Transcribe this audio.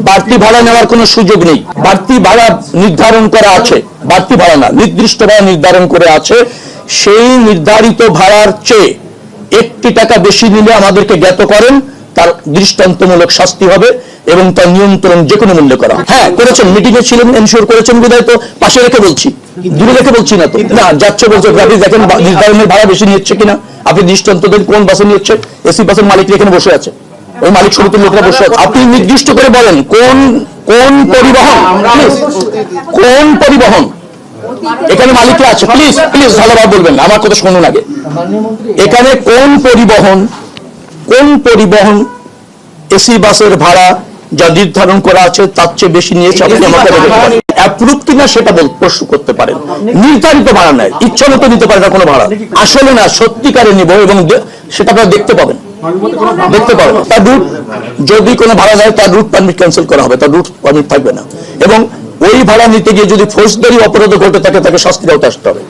বাড়তি ভাড়া নেওয়ার কোনো সুযোগ নেই। বাড়তি ভাড়া নির্ধারণ করা আছে, বাড়তি ভাড়া না, নির্দিষ্ট ভাড়া নির্ধারণ করে আছে। সেই নির্ধারিত ভাড়ার চেয়ে 1 টাকা বেশি নিলে আমাদেরকে জ্ঞাত করেন, তার দৃষ্টান্তমূলক শাস্তি হবে এবং তার নিয়ন্ত্রণ যে কোনো মূল্যে করা। হ্যাঁ করেছেন, মিটিং এ ছিলেন, এনশিওর করেছেন বিধায় তো পাশে রেখে বলছি, দূরে রেখে বলছি না তো। না যাচ্ছে বলছে, আপনি দেখেন নির্ধারণের ভাড়া বেশি নিচ্ছে কিনা, আপনি দৃষ্টান্ত দেন কোন বাসে নিচ্ছে। এসি বাসের মালিক এখানে বসে আছে, ওই মালিক সমিতির লোকরা বসে আছে। আপনি নির্দিষ্ট করে বলেন কোন কোন পরিবহন, কোন পরিবহন এখানে মালিকরা আছে। প্লিজ প্লিজ ভালোভাবে বলবেন, আমার কথা শুনুন আগে। এখানে কোন পরিবহন এসি বাসের ভাড়া যা নির্ধারণ করা আছে তার চেয়ে বেশি নিয়েছে, আপনি আমাকে অ্যাপ্রুভ কিনা সেটা প্রশ্ন করতে পারেন। নির্ধারিত ভাড়া নেয়, ইচ্ছা মতো নিতে পারে না কোনো ভাড়া, আসলে না সত্যিকারে নিব এবং সেটা আপনারা দেখতে পাবেন, তার রুট যদি কোনো ভাড়া নেয় তার রুট পারমিট ক্যান্সেল করা হবে, তার রুট পারমিট থাকবে না। এবং ওই ভাড়া নিতে গিয়ে যদি ফৌজদারি অপরাধ ঘটে থাকে তাকে শাস্তির আওতায় আসতে হবে।